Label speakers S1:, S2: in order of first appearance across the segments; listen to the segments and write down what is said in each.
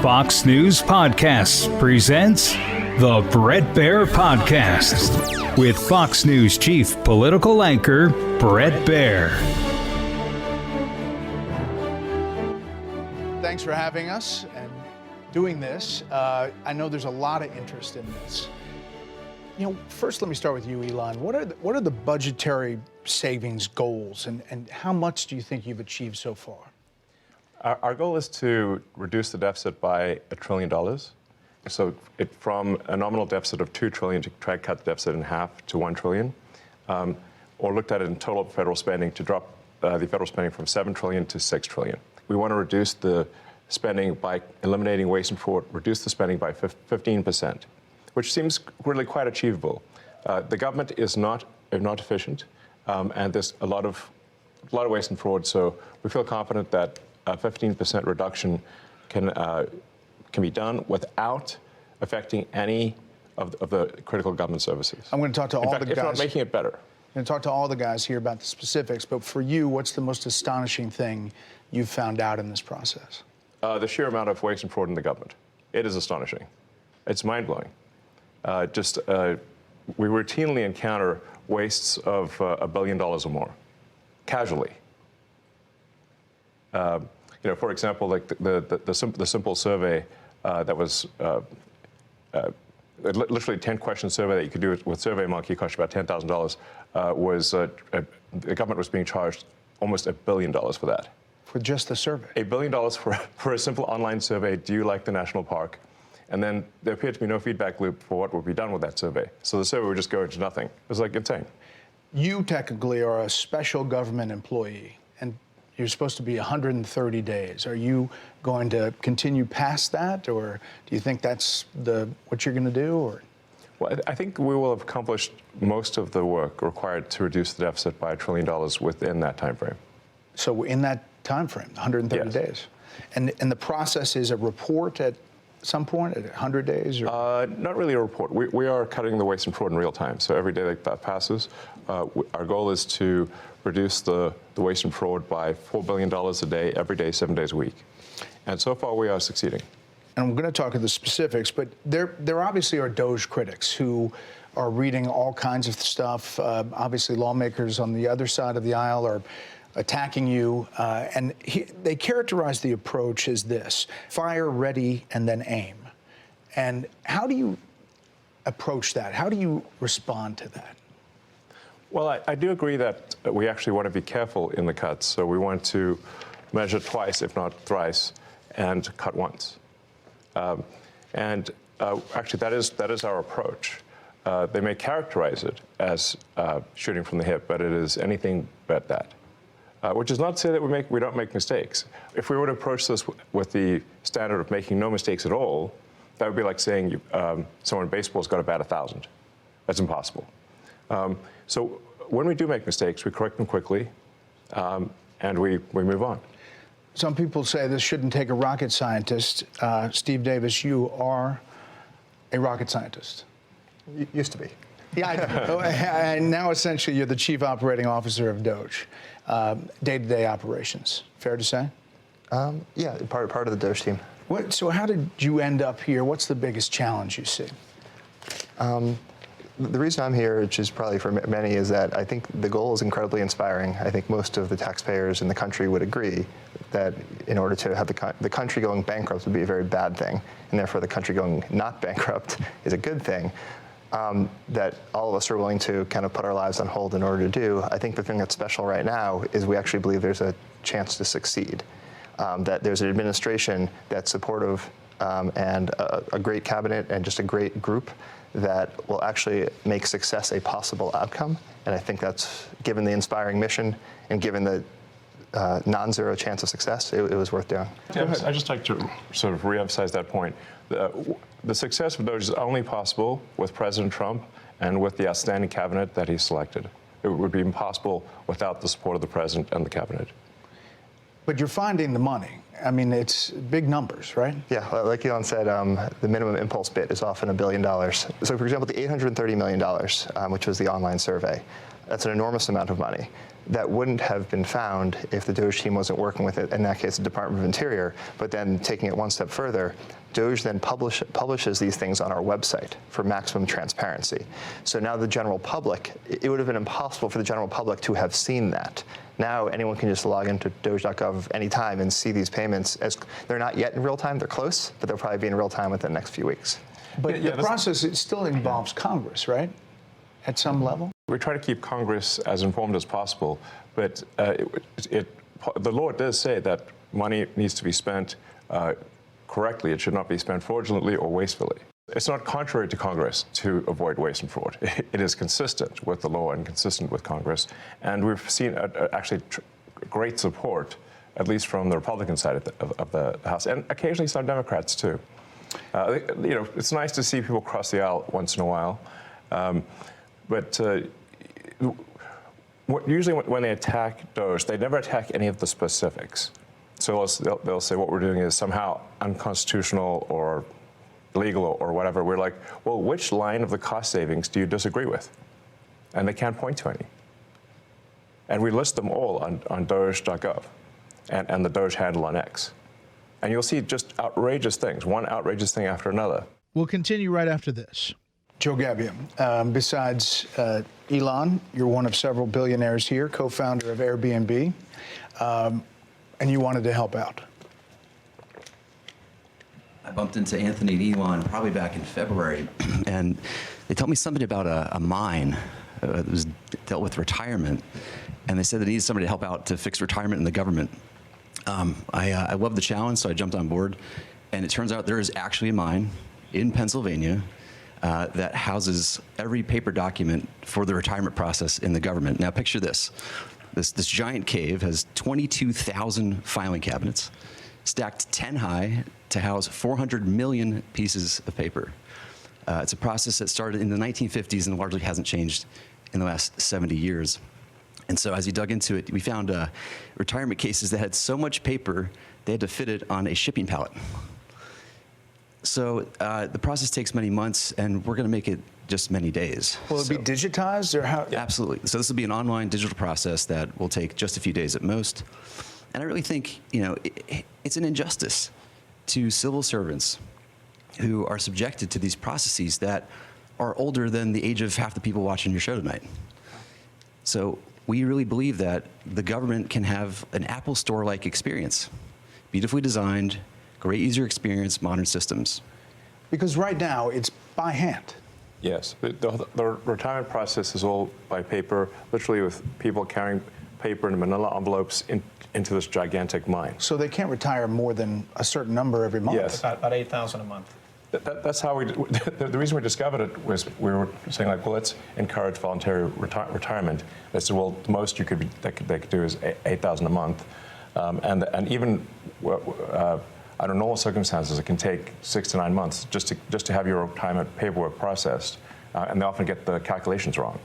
S1: Fox News Podcasts presents the Bret Baier Podcast with Fox News Chief Political Anchor Bret Baier.
S2: Thanks for having us and doing this. I know there's a lot of interest in this. First let me start with you, Elon. What are the budgetary savings goals and how much do you think you've achieved so far?
S3: Our goal is to reduce the deficit by $1 trillion. So from a nominal deficit of $2 trillion to try to cut the deficit in half to $1 trillion, or looked at it in total federal spending to drop the federal spending from $7 trillion to $6 trillion. We want to reduce the spending by eliminating waste and fraud, reduce the spending by 15%, which seems really quite achievable. The government is not efficient, and there's a lot of waste and fraud. So we feel confident that a 15% reduction can be done without affecting any of the critical government services.
S2: I'm going to talk to all the guys.
S3: If not making it better.
S2: I'm going to talk to all the guys here about the specifics, but for you, what's the most astonishing thing you've found out in this process?
S3: The sheer amount of waste and fraud in the government. It is astonishing. It's mind-blowing. We routinely encounter wastes of $1 billion or more, casually. For example, like the simple survey that was literally a 10-question survey that you could do with SurveyMonkey, cost you about $10,000, was the government was being charged almost $1 billion for that.
S2: For just the survey?
S3: $1 billion for a simple online survey, do you like the national park? And then there appeared to be no feedback loop for what would be done with that survey. So the survey would just go into nothing. It was like insane. You
S2: technically are a special government employee, and you're supposed to be 130 days. Are you going to continue past that, or do you think that's what you're going to do? Or?
S3: Well, I think we will have accomplished most of the work required to reduce the deficit by $1 trillion within that time frame.
S2: So in that time frame, 130
S3: yes.
S2: days. And the process is a report at some point, at 100 days? Or?
S3: Not really a report. We are cutting the waste and fraud in real time. So every day that passes, our goal is to reduce the waste and fraud by $4 billion a day, every day, 7 days a week. And so far, we are succeeding.
S2: And I'm going to talk to the specifics, but there obviously are DOGE critics who are reading all kinds of stuff. Obviously, lawmakers on the other side of the aisle are attacking you, and they characterize the approach as this: fire, ready, and then aim. And how do you approach that? How do you respond to that?
S3: Well, I do agree that we actually want to be careful in the cuts. So we want to measure twice, if not thrice, and cut once. Actually, that is our approach. They may characterize it as shooting from the hip, but it is anything but that. Which is not to say that we don't make mistakes. If we were to approach this with the standard of making no mistakes at all, that would be like saying someone in baseball's got to bat 1,000. That's impossible. So when we do make mistakes, we correct them quickly, and we move on.
S2: Some people say this shouldn't take a rocket scientist. Steve Davis, you are a rocket scientist.
S4: Used to be.
S2: Yeah, and now essentially you're the chief operating officer of DOGE, day-to-day operations. Fair to say?
S4: Yeah, part of the DOGE team.
S2: So how did you end up here? What's the biggest challenge you see?
S4: The reason I'm here, which is probably for many, is that I think the goal is incredibly inspiring. I think most of the taxpayers in the country would agree that in order to have the country going bankrupt would be a very bad thing, and therefore the country going not bankrupt is a good thing. That all of us are willing to kind of put our lives on hold in order to do. I think the thing that's special right now is we actually believe there's a chance to succeed. That there's an administration that's supportive and a great cabinet and just a great group that will actually make success a possible outcome. And I think that's, given the inspiring mission and given the non-zero chance of success, it was worth doing.
S3: Yeah, I'd just like to sort of re-emphasize that point. The success of DOGE is only possible with President Trump and with the outstanding cabinet that he selected. It would be impossible without the support of the president and the cabinet.
S2: But you're finding the money. I mean, it's big numbers, right?
S4: Yeah, like Elon said, the minimum impulse bid is often $1 billion. So, for example, the $830 million, which was the online survey, That's an enormous amount of money that wouldn't have been found if the DOGE team wasn't working with it, in that case, the Department of Interior. But then taking it one step further, DOGE then publishes these things on our website for maximum transparency. So now the general public, it would have been impossible for the general public to have seen that. Now anyone can just log into doge.gov anytime and see these payments. As they're not yet in real time, they're close, but they'll probably be in real time within the next few weeks.
S2: But the process, it still involves Congress, right? At some level?
S3: We try to keep Congress as informed as possible, but the law does say that money needs to be spent correctly. It should not be spent fraudulently or wastefully. It's not contrary to Congress to avoid waste and fraud. It is consistent with the law and consistent with Congress. And we've seen actually great support, at least from the Republican side of the House, and occasionally some Democrats too. It's nice to see people cross the aisle once in a while. But usually when they attack DOGE, they never attack any of the specifics. So they'll say what we're doing is somehow unconstitutional or illegal or whatever. We're like, well, which line of the cost savings do you disagree with? And they can't point to any. And we list them all on doge.gov and the DOGE handle on X. And you'll see just outrageous things, one outrageous thing after another.
S5: We'll continue right after this.
S2: Joe Gabbia, besides Elon, you're one of several billionaires here, co-founder of Airbnb, and you wanted to help out.
S6: I bumped into Anthony and Elon probably back in February, and they told me something about a mine that was dealt with retirement, and they said they needed somebody to help out to fix retirement in the government. I loved the challenge, so I jumped on board, and it turns out there is actually a mine in Pennsylvania that houses every paper document for the retirement process in the government. Now picture this. This giant cave has 22,000 filing cabinets, stacked 10 high to house 400 million pieces of paper. It's a process that started in the 1950s and largely hasn't changed in the last 70 years. And so as we dug into it, we found retirement cases that had so much paper, they had to fit it on a shipping pallet. So the process takes many months, and we're going to make it just many days.
S2: Will it be digitized, or how?
S6: Absolutely. So this will be an online digital process that will take just a few days at most. And I really think, it's an injustice to civil servants who are subjected to these processes that are older than the age of half the people watching your show tonight. So we really believe that the government can have an Apple Store-like experience, beautifully designed, great user experience, modern systems.
S2: Because right now, it's by hand.
S3: Yes, the retirement process is all by paper, literally with people carrying paper in manila envelopes into this gigantic mine.
S2: So they can't retire more than a certain number every month?
S3: Yes.
S7: About 8,000 a month.
S3: That's how the reason we discovered it was we were saying, like, well, let's encourage voluntary retirement. They said, well, the most they could do is 8,000 a month. And even under normal circumstances, it can take 6 to 9 months just to have your retirement paperwork processed, and they often get the calculations wrong.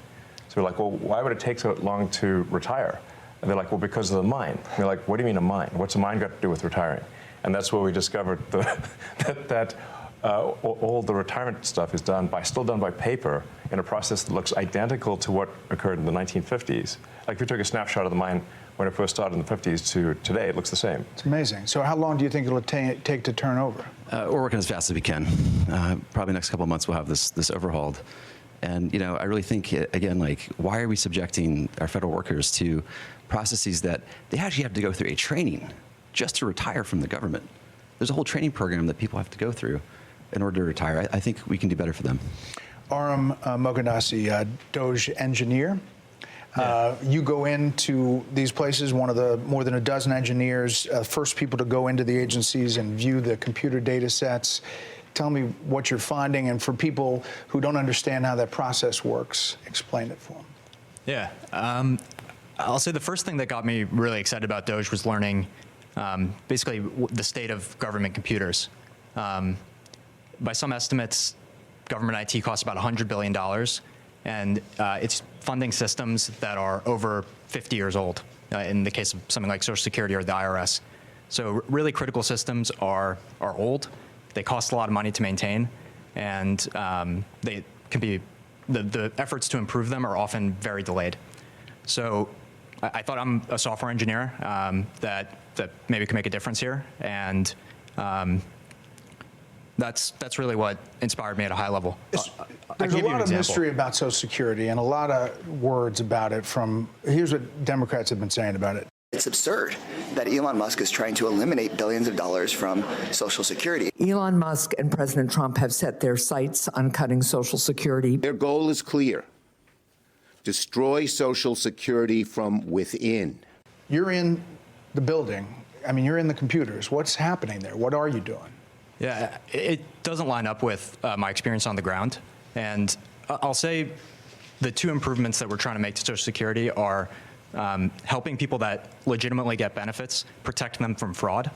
S3: So we're like, well, why would it take so long to retire? And they're like, well, because of the mine. And we're like, what do you mean a mine? What's a mine got to do with retiring? And that's where we discovered that all the retirement stuff is still done by paper in a process that looks identical to what occurred in the 1950s. Like if we took a snapshot of the mine when it first started in the 50s to today, it looks the same.
S2: It's amazing. So how long do you think it'll take to turn over?
S6: We're working as fast as we can. Probably next couple of months we'll have this overhauled. And I really think, again, like, why are we subjecting our federal workers to processes that they actually have to go through a training just to retire from the government? There's a whole training program that people have to go through in order to retire. I think we can do better for them.
S2: Aram Mogadassi, DOGE engineer. You go into these places, one of the more than a dozen engineers, first people to go into the agencies and view the computer data sets. Tell me what you're finding, and for people who don't understand how that process works, explain it for them.
S7: Yeah. I'll say the first thing that got me really excited about DOGE was learning basically the state of government computers. By some estimates, government IT costs about $100 billion, and it's funding systems that are over 50 years old, in the case of something like Social Security or the IRS. So really critical systems are old. They cost a lot of money to maintain, and they can be, the efforts to improve them are often very delayed. So I thought I'm a software engineer that maybe could make a difference here, and that's really what inspired me at a high level.
S2: There's a lot of mystery about Social Security and a lot of words about it from, here's what Democrats have been saying about it.
S8: It's absurd that Elon Musk is trying to eliminate billions of dollars from Social Security.
S9: Elon Musk and President Trump have set their sights on cutting Social Security.
S10: Their goal is clear: destroy Social Security from within.
S2: You're in the building. I mean, you're in the computers. What's happening there? What are you doing?
S7: Yeah, it doesn't line up with my experience on the ground. And I'll say the two improvements that we're trying to make to Social Security are helping people that legitimately get benefits, protect them from fraud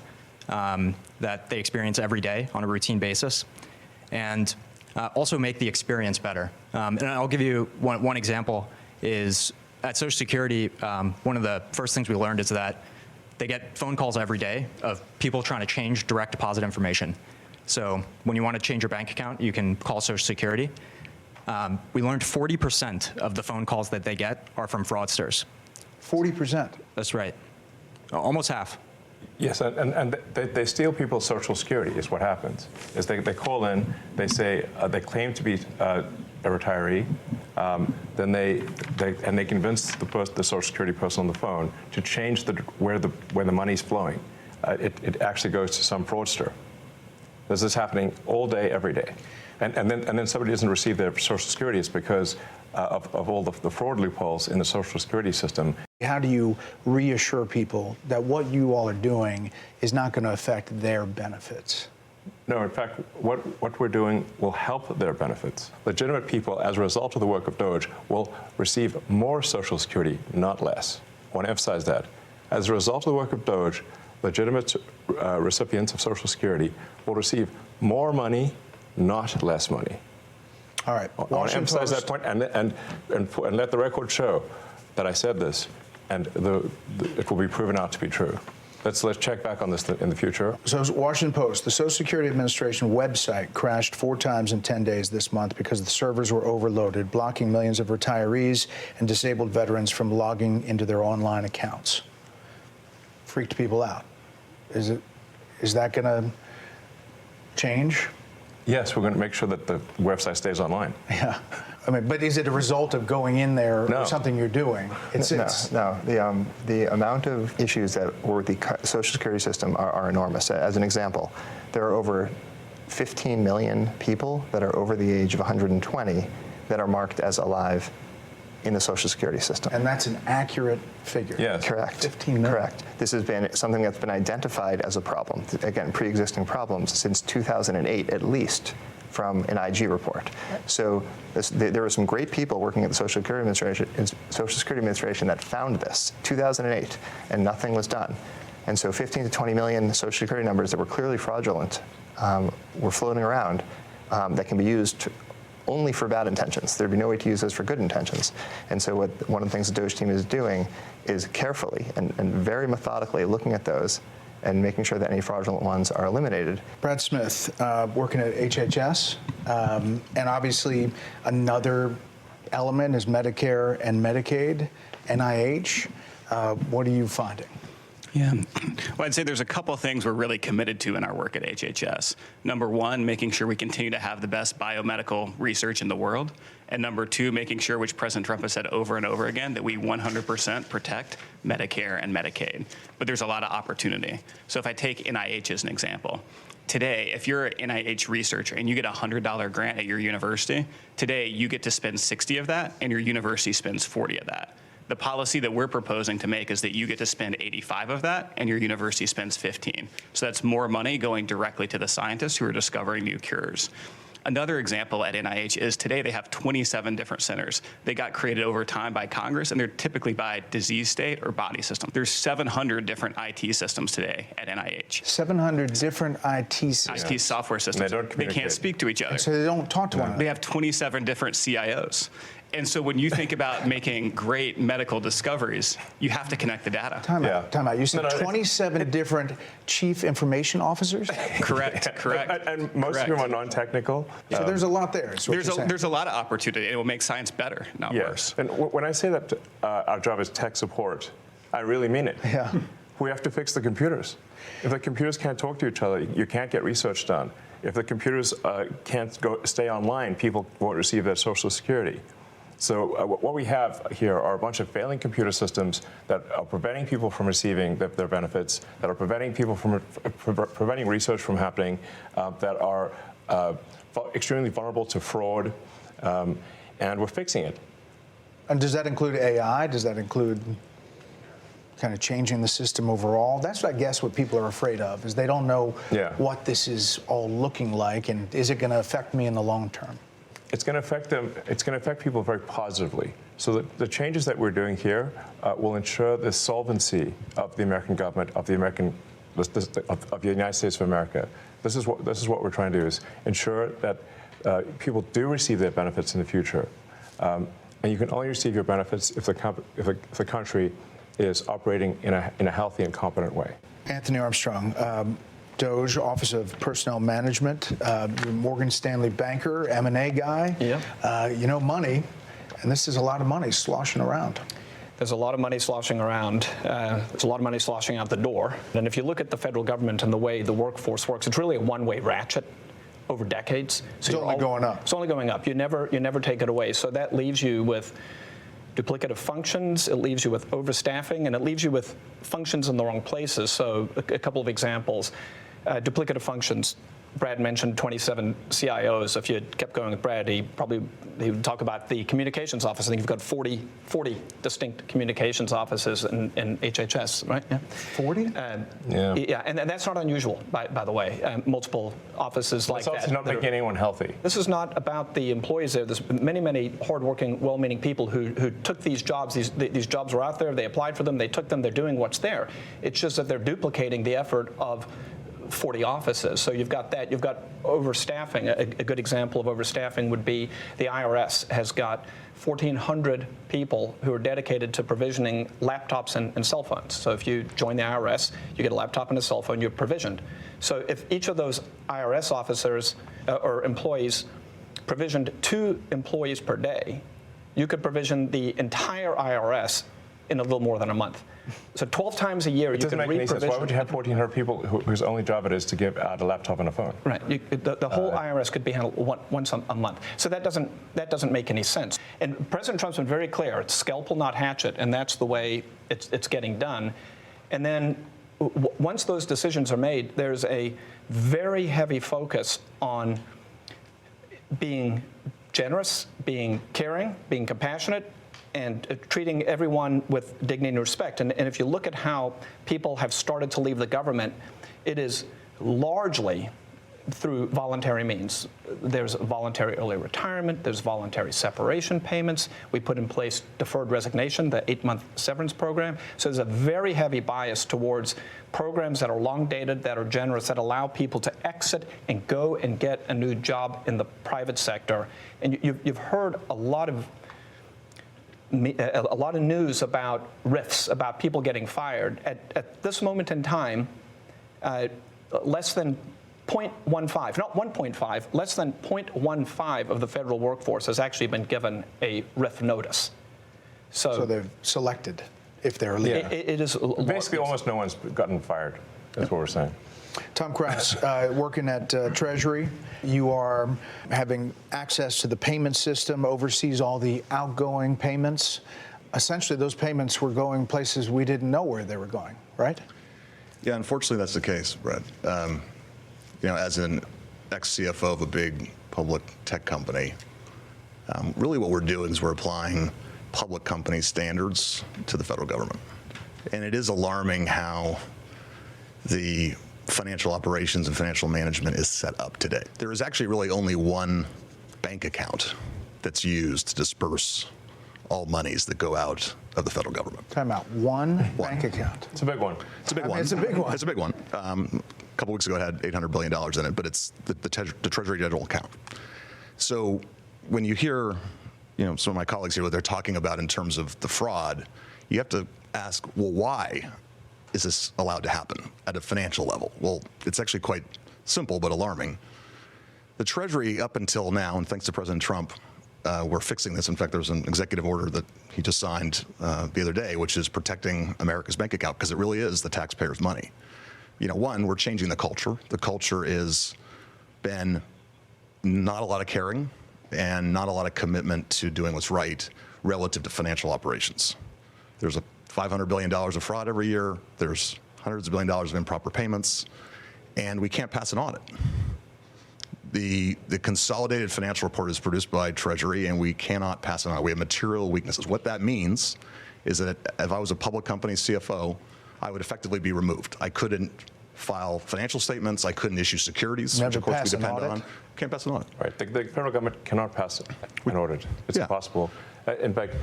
S7: that they experience every day on a routine basis, and also make the experience better. And I'll give you one example is at Social Security, one of the first things we learned is that they get phone calls every day of people trying to change direct deposit information. So when you want to change your bank account, you can call Social Security. We learned 40% of the phone calls that they get are from fraudsters.
S2: 40%?
S7: That's right. Almost half.
S3: Yes, and they steal people's Social Security is what happens. Is they call in, they say, they claim to be a retiree, then they convince the Social Security person on the phone to change where the money's flowing. It actually goes to some fraudster. This is happening all day, every day. And then somebody doesn't receive their Social Security. It's because of all the fraud loopholes in the Social Security system.
S2: How do you reassure people that what you all are doing is not going to affect their benefits?
S3: No, in fact, what we're doing will help their benefits. Legitimate people, as a result of the work of DOGE, will receive more Social Security, not less. I want to emphasize that. As a result of the work of DOGE, legitimate recipients of Social Security will receive more money, not less money.
S2: All right.
S3: I want to emphasize that point and let the record show that I said this, and it will be proven out to be true. Let's check back on this in the future.
S2: So, Washington Post, the Social Security Administration website crashed 4 times in 10 days this month because the servers were overloaded, blocking millions of retirees and disabled veterans from logging into their online accounts. Freaked people out. Is that going to change?
S3: Yes, we're going to make sure that the website stays online.
S2: Yeah. I mean, but is it a result of going in there
S3: No.
S2: or something you're doing?
S4: No. The amount of issues that were with the Social Security system are enormous. As an example, there are over 15 million people that are over the age of 120 that are marked as alive in the Social Security system.
S2: And that's an accurate figure.
S3: Yes.
S4: Correct.
S2: 15 million.
S4: Correct. This has been something that's been identified as a problem, again, pre-existing problems since 2008 at least, from an IG report. So there were some great people working at the Social Security Administration that found this, 2008, and nothing was done. And so 15 to 20 million Social Security numbers that were clearly fraudulent were floating around that can be used only for bad intentions. There'd be no way to use those for good intentions. And so one of the things the DOGE team is doing is carefully and very methodically looking at those and making sure that any fraudulent ones are eliminated.
S2: Brad Smith, working at HHS, and obviously another element is Medicare and Medicaid, NIH. What are you finding?
S11: Yeah. Well, I'd say there's a couple of things we're really committed to in our work at HHS. Number one, making sure we continue to have the best biomedical research in the world. And number two, making sure, which President Trump has said over and over again, that we 100% protect Medicare and Medicaid. But there's a lot of opportunity. So if I take NIH as an example, today, if you're an NIH researcher and you get a $100 grant at your university, today you get to spend 60 of that and your university spends 40 of that. The policy that we're proposing to make is that you get to spend 85 of that and your university spends 15. So that's more money going directly to the scientists who are discovering new cures. Another example at NIH is today they have 27 different centers. They got created over time by Congress, and they're typically by disease state or body system. There's 700 different IT systems today at NIH.
S2: 700 different IT systems.
S11: IT software systems.
S3: And they don't communicate.
S11: They can't speak to each other.
S2: So they don't talk to one another.
S11: They have 27 different CIOs. And so when you think about making great medical discoveries, you have to connect the data.
S2: Time out. You said 27 different chief information officers?
S11: Correct.
S3: And most of them are non-technical.
S2: So there's a lot there.
S11: There's a lot of opportunity. It will make science better, not worse.
S3: And when I say that our job is tech support, I really mean it.
S2: Yeah.
S3: We have to fix the computers. If the computers can't talk to each other, you can't get research done. If the computers can't stay online, people won't receive their Social Security. So what we have here are a bunch of failing computer systems that are preventing people from receiving their benefits, that are preventing people from preventing research from happening, that are extremely vulnerable to fraud, and we're fixing it.
S2: And does that include AI? Does that include kind of changing the system overall? That's, I guess, what people are afraid of, is they don't know what this is all looking like, and is it going to affect me in the long term?
S3: It's going to affect them. It's going to affect people very positively. So the changes that we're doing here will ensure the solvency of the American government, of the United States of America. This is what we're trying to do: is ensure that people do receive their benefits in the future, and you can only receive your benefits if the country is operating in a healthy and competent way.
S2: Anthony Armstrong, DOGE, Office of Personnel Management, Morgan Stanley banker, M&A guy. Yeah. Money, and this is a lot of money sloshing around.
S12: There's a lot of money sloshing around. There's a lot of money sloshing out the door. And if you look at the federal government and the way the workforce works, it's really a one-way ratchet over decades. So
S2: it's only going up.
S12: It's only going up. You never take it away. So that leaves you with duplicative functions, it leaves you with overstaffing, and it leaves you with functions in the wrong places. So a couple of examples. Duplicative functions. Brad mentioned 27 CIOs. If you kept going with Brad, he would talk about the communications office. I think you've got 40 distinct communications offices in HHS, right? Yeah.
S2: 40?
S12: Yeah, and that's not unusual, by the way. Multiple offices like that.
S3: It's also not making anyone healthy.
S12: This is not about the employees there. There's many hardworking, well-meaning people who took these jobs. These jobs were out there. They applied for them. They took them. They're doing what's there. It's just that they're duplicating the effort of 40 offices. So you've got that. You've got overstaffing. A good example of overstaffing would be the IRS has got 1,400 people who are dedicated to provisioning laptops and cell phones. So if you join the IRS, you get a laptop and a cell phone, you're provisioned. So if each of those IRS officers or employees provisioned 2 employees per day, you could provision the entire IRS in a little more than a month. So 12 times a year, you can
S3: re-provision. It doesn't make any sense. Why would you have 1,400 people whose only job it is to give out a laptop and a phone?
S12: Right. The whole IRS could be handled once a month. So that doesn't make any sense. And President Trump's been very clear. It's scalpel, not hatchet, and that's the way it's getting done. And then once those decisions are made, there's a very heavy focus on being generous, being caring, being compassionate, and treating everyone with dignity and respect. And if you look at how people have started to leave the government, it is largely through voluntary means. There's voluntary early retirement, there's voluntary separation payments. We put in place deferred resignation, the 8-month severance program. So there's a very heavy bias towards programs that are long dated, that are generous, that allow people to exit and go and get a new job in the private sector. And you've heard a lot of news about rifts, about people getting fired. At this moment in time, less than 0.15, not 1.5, less than 0.15 of the federal workforce has actually been given a RIF notice.
S2: So they've selected if they're leaving.
S12: It is
S3: basically almost no one's gotten fired. That's what we're saying.
S2: Tom Krause, working at Treasury, you are having access to the payment system, oversees all the outgoing payments. Essentially, those payments were going places we didn't know where they were going, right?
S13: Yeah, unfortunately, that's the case, Bret. As an ex-CFO of a big public tech company, really what we're doing is we're applying public company standards to the federal government. And it is alarming how the financial operations and financial management is set up today. There is actually really only one bank account that's used to disperse all monies that go out of the federal government.
S2: Time out. One bank account.
S3: It's a big one.
S13: It's a big one.
S2: It's a big one.
S13: It's a big one. A couple weeks ago, it had $800 billion in it, but it's the Treasury General account. So when you hear some of my colleagues here, what they're talking about in terms of the fraud, you have to ask, well, why is this allowed to happen at a financial level? Well, it's actually quite simple but alarming. The Treasury, up until now, and thanks to President Trump, we're fixing this. In fact, there was an executive order that he just signed the other day, which is protecting America's bank account, because it really is the taxpayers' money. One, we're changing the culture. The culture is been not a lot of caring and not a lot of commitment to doing what's right relative to financial operations. There's a $500 billion of fraud every year. There's hundreds of billion dollars of improper payments, and we can't pass an audit. The consolidated financial report is produced by Treasury, and we cannot pass it on. We have material weaknesses. What that means is that if I was a public company CFO, I would effectively be removed. I couldn't file financial statements. I couldn't issue securities, which of course we depend on. Can't pass an audit.
S3: Right. The federal government cannot pass an audit. It's impossible. In fact,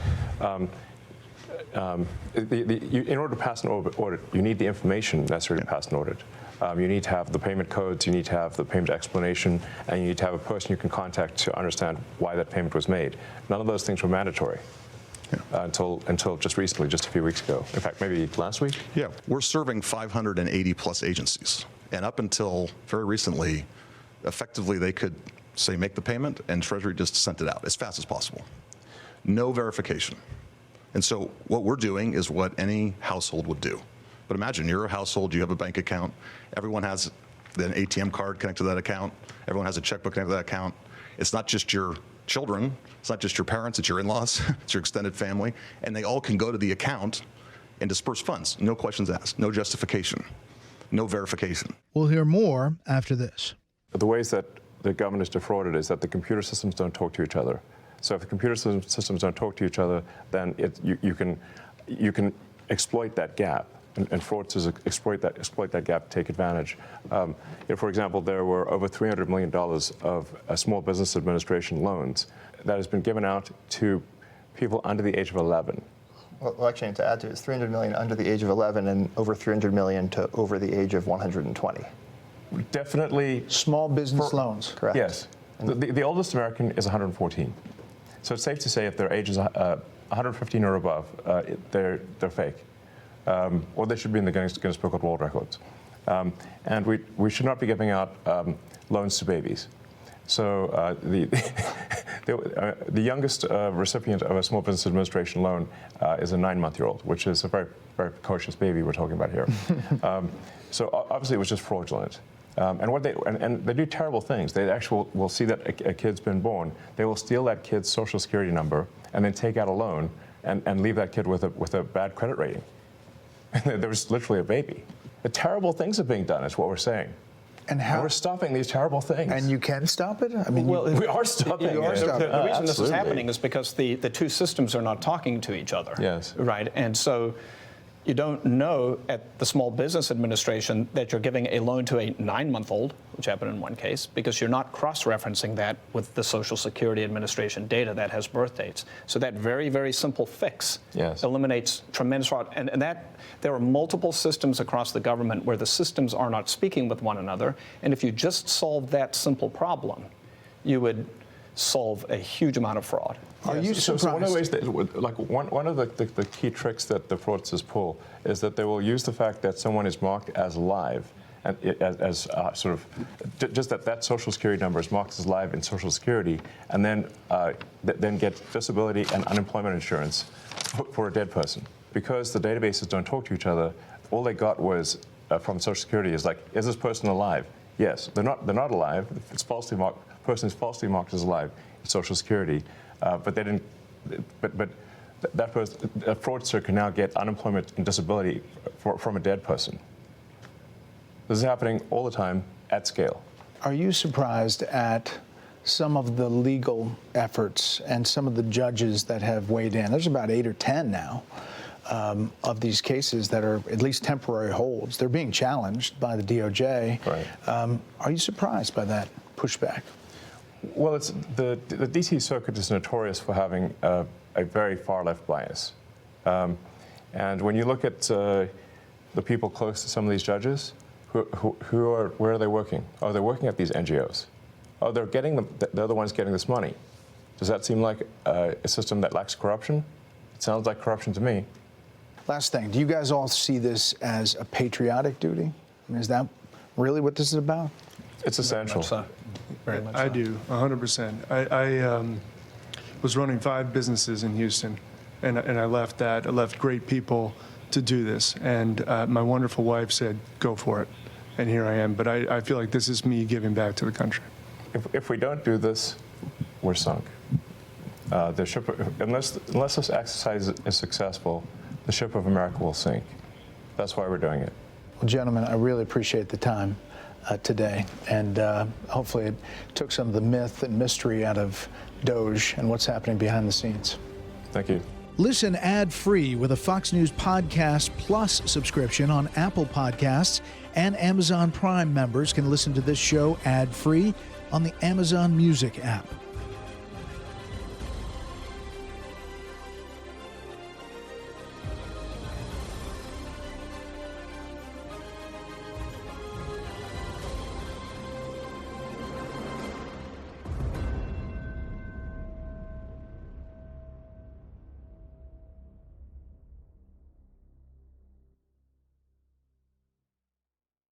S3: in order to pass an audit, you need the information necessary to pass an audit. You need to have the payment codes, you need to have the payment explanation, and you need to have a person you can contact to understand why that payment was made. None of those things were mandatory until just recently, just a few weeks ago. In fact, maybe last week?
S13: Yeah, we're serving 580 plus agencies. And up until very recently, effectively they could say make the payment and Treasury just sent it out as fast as possible. No verification. And so what we're doing is what any household would do. But imagine you're a household, you have a bank account, everyone has an ATM card connected to that account, everyone has a checkbook connected to that account. It's not just your children, it's not just your parents, it's your in-laws, it's your extended family, and they all can go to the account and disperse funds. No questions asked, no justification, no verification.
S5: We'll hear more after this.
S3: The ways that the government is defrauded is that the computer systems don't talk to each other. So if the computer systems don't talk to each other, then you can exploit that gap. And fraudsters exploit that gap to take advantage. For example, there were over $300 million of Small Business Administration loans that has been given out to people under the age of 11.
S4: Well, actually, to add to it, it's $300 million under the age of 11 and over $300 million to over the age of 120.
S3: Definitely.
S2: Small business loans.
S4: Correct.
S3: Yes. The oldest American is 114. So it's safe to say if their age is 115 or above, they're fake. Or they should be in the Guinness Book of World Records. And we should not be giving out loans to babies. So the youngest recipient of a Small Business Administration loan is a 9-month-old, which is a very, very precocious baby we're talking about here. So obviously it was just fraudulent. And they do terrible things. They actually will see that a kid's been born. They will steal that kid's Social Security number and then take out a loan and leave that kid with a bad credit rating. There was literally a baby. The terrible things are being done, is what we're saying. And we're stopping these terrible things.
S2: And you can stop it? I mean,
S3: we are stopping it.
S12: The reason this is happening is because the two systems are not talking to each other.
S3: Yes.
S12: Right. And so you don't know at the Small Business Administration that you're giving a loan to a 9-month-old, which happened in one case, because you're not cross-referencing that with the Social Security Administration data that has birth dates. So that very, very simple fix eliminates tremendous fraud. And that there are multiple systems across the government where the systems are not speaking with one another. And if you just solve that simple problem, you would solve a huge amount of fraud.
S2: Are you surprised?
S3: So one of the ways that, like one of the key tricks that the fraudsters pull is that they will use the fact that someone is marked as live, and as sort of just that Social Security number is marked as live in Social Security, and then get disability and unemployment insurance for a dead person. Because the databases don't talk to each other, all they got was from Social Security is like, is this person alive? Yes, they're not alive. It's falsely marked. Person is falsely marked as alive in Social Security, but they didn't. But that person, a fraudster can now get unemployment and disability from a dead person. This is happening all the time at scale.
S2: Are you surprised at some of the legal efforts and some of the judges that have weighed in? There's about 8 or 10 now of these cases that are at least temporary holds. They're being challenged by the DOJ.
S3: Right.
S2: Are you surprised by that pushback?
S3: Well, it's the D.C. Circuit is notorious for having a very far-left bias. And when you look at the people close to some of these judges, where are they working? Oh, they're working at these NGOs. Oh, they're the ones getting this money. Does that seem like a system that lacks corruption? It sounds like corruption to me.
S2: Last thing, do you guys all see this as a patriotic duty? I mean, is that really what this is about?
S3: It's essential.
S12: Very much
S14: I
S12: so.
S14: do, 100%. I was running 5 businesses in Houston, and I left that. I left great people to do this, and my wonderful wife said, go for it. And here I am. But I feel like this is me giving back to the country.
S3: If we don't do this, we're sunk. The ship, unless this exercise is successful, the ship of America will sink. That's why we're doing it.
S2: Well, gentlemen, I really appreciate the time today, and hopefully it took some of the myth and mystery out of DOGE and what's happening behind the scenes.
S3: Thank you.
S5: Listen ad-free with a Fox News Podcast Plus subscription on Apple Podcasts, and Amazon Prime members can listen to this show ad-free on the Amazon Music app.